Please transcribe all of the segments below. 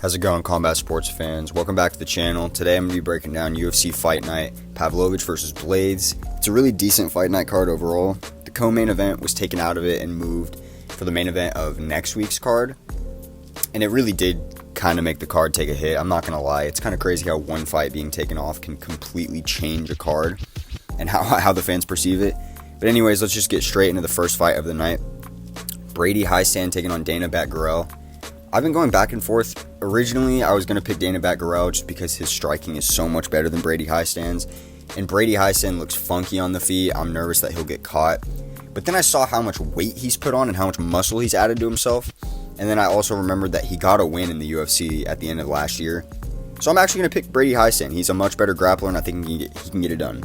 How's it going, combat sports fans? Welcome back to the channel. Today I'm going to be breaking down UFC Fight Night, Pavlovich versus Blaydes. It's a really decent fight night card overall. The co-main event was taken out of it and moved for the main event of next week's card. And it really did kind of make the card take a hit. I'm not going to lie. It's kind of crazy how one fight being taken off can completely change a card and how the fans perceive it. But anyways, let's just get straight into the first fight of the night. Brady Heistand taking on Danaa Batgarel. I've been going back and forth. Originally, I was going to pick Danaa Batgarel just because his striking is so much better than Brady Heistand's. And Brady Heistand looks funky on the feet. I'm nervous that he'll get caught. But then I saw how much weight he's put on and how much muscle he's added to himself. And then I also remembered that he got a win in the UFC at the end of last year. So I'm actually going to pick Brady Heistand. He's a much better grappler, and I think he can get it done.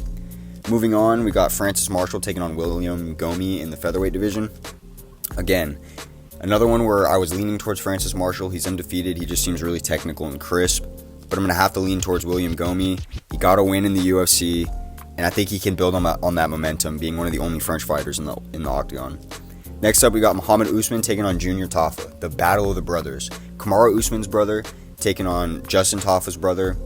Moving on, we got Francis Marshall taking on William Gomis in the featherweight division. Again, another one where I was leaning towards Francis Marshall. He's undefeated. He just seems really technical and crisp. But I'm going to have to lean towards William Gomis. He got a win in the UFC, and I think he can build on that momentum, being one of the only French fighters in the octagon. Next up, we got Mohammed Usman taking on Junior Tafa, the battle of the brothers. Kamaru Usman's brother taking on Justin Tafa's brother.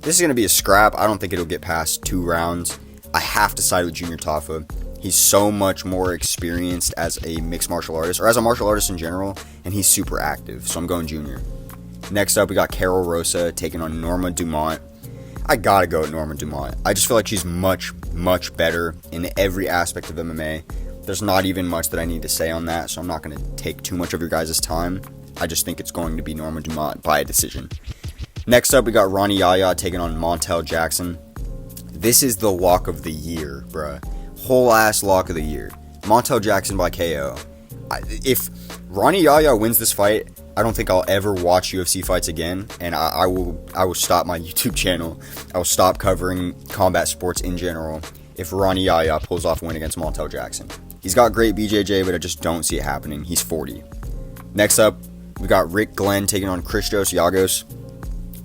This is going to be a scrap. I don't think it'll get past 2 rounds. I have to side with Junior Tafa. He's so much more experienced as a mixed martial artist, or as a martial artist in general, and he's super active, so I'm going Junior. Next up, we got Karol Rosa taking on Norma Dumont. I gotta go with Norma Dumont. I just feel like she's much, much better in every aspect of MMA. There's not even much that I need to say on that, so I'm not going to take too much of your guys' time. I just think it's going to be Norma Dumont by a decision. Next up, we got Rani Yahya taking on Montel Jackson. This is the lock of the year, bruh. Whole ass lock of the year. Montel Jackson by KO. If Rani Yahya wins this fight, I don't think I'll ever watch UFC fights again, and I will stop my YouTube channel. I will stop covering combat sports in general if Rani Yahya pulls off a win against Montel Jackson. He's got great BJJ, but I just don't see it happening. He's 40. Next up, we got Rick Glenn taking on Christos Giagos.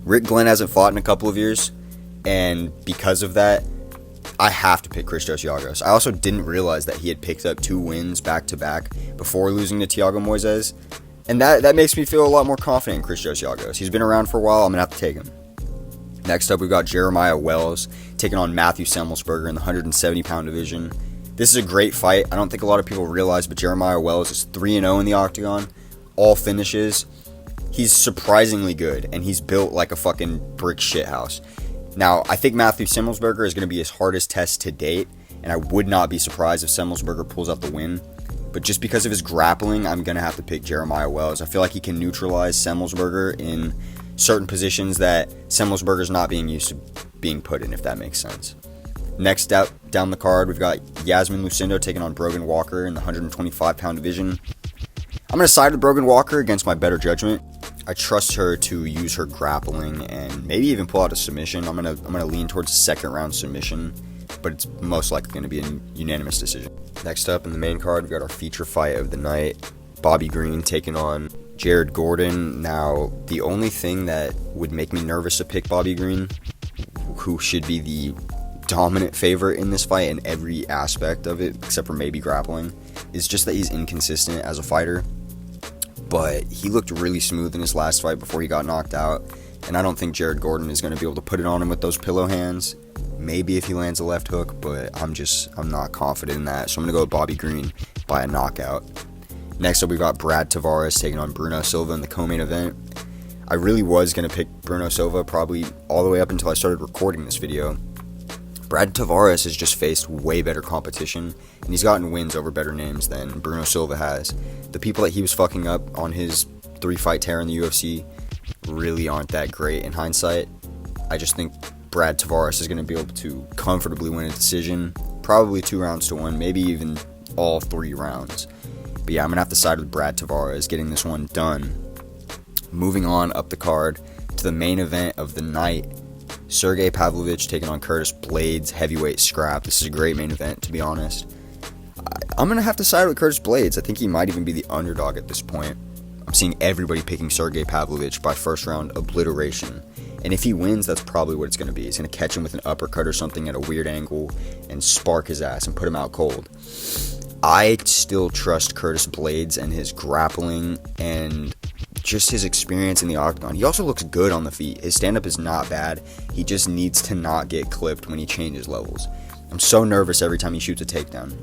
Rick Glenn hasn't fought in a couple of years, and because of that, I have to pick Christos Giagos. I also didn't realize that he had picked up 2 wins back-to-back before losing to Thiago Moises, and that makes me feel a lot more confident in Christos Giagos. He's been around for a while. I'm going to have to take him. Next up, we've got Jeremiah Wells taking on Matthew Semelsberger in the 170-pound division. This is a great fight. I don't think a lot of people realize, but Jeremiah Wells is 3-0 in the octagon. All finishes. He's surprisingly good, and he's built like a fucking brick shithouse. Now, I think Matthew Semelsberger is going to be his hardest test to date, and I would not be surprised if Semelsberger pulls out the win. But just because of his grappling, I'm going to have to pick Jeremiah Wells. I feel like he can neutralize Semelsberger in certain positions that Semelsberger's not being used to being put in, if that makes sense. Next up, down the card, we've got Jasmin Lucindo taking on Brogan Walker in the 125-pound division. I'm going to side with Brogan Walker against my better judgment. I trust her to use her grappling and maybe even pull out a submission. I'm gonna lean towards a second round submission, but it's most likely going to be a unanimous decision. Next up in the main card, we got our feature fight of the night. Bobby Green taking on Jared Gordon. Now, the only thing that would make me nervous to pick Bobby Green, who should be the dominant favorite in this fight in every aspect of it, except for maybe grappling, is just that he's inconsistent as a fighter. But he looked really smooth in his last fight before he got knocked out, and I don't think Jared Gordon is going to be able to put it on him with those pillow hands. Maybe if he lands a left hook, but I'm not confident in that, so I'm going to go with Bobby Green by a knockout. Next up, we got Brad Tavares taking on Bruno Silva in the co-main event. I really was going to pick Bruno Silva probably all the way up until I started recording this video. Brad Tavares has just faced way better competition, and he's gotten wins over better names than Bruno Silva has. The people that he was fucking up on his 3-fight tear in the UFC really aren't that great in hindsight. I just think Brad Tavares is going to be able to comfortably win a decision, probably 2 rounds to 1, maybe even all 3 rounds. But yeah, I'm going to have to side with Brad Tavares getting this one done. Moving on up the card to the main event of the night. Sergei Pavlovich taking on Curtis Blaydes, heavyweight scrap. This is a great main event, to be honest. I'm going to have to side with Curtis Blaydes. I think he might even be the underdog at this point. I'm seeing everybody picking Sergei Pavlovich by first round obliteration. And if he wins, that's probably what it's going to be. He's going to catch him with an uppercut or something at a weird angle and spark his ass and put him out cold. I still trust Curtis Blaydes and his grappling and just his experience in the octagon. He also looks good on the feet. His stand-up is not bad. He just needs to not get clipped when he changes levels. I'm so nervous every time he shoots a takedown.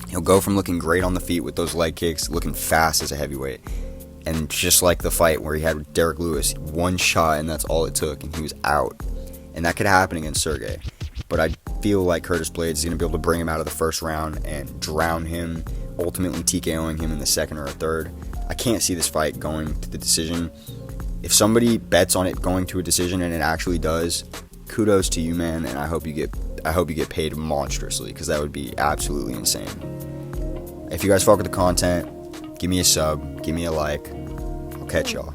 He'll go from looking great on the feet with those leg kicks, looking fast as a heavyweight, and just like the fight where he had with Derek Lewis, one shot and that's all it took, and he was out. And that could happen against Sergei. But I feel like Curtis Blaydes is going to be able to bring him out of the first round and drown him, ultimately TKOing him in the second or third. I can't see this fight going to the decision. If somebody bets on it going to a decision and it actually does, kudos to you, man, and I hope you get paid monstrously, because that would be absolutely insane. If you guys fuck with the content, give me a sub, give me a like. I'll catch y'all.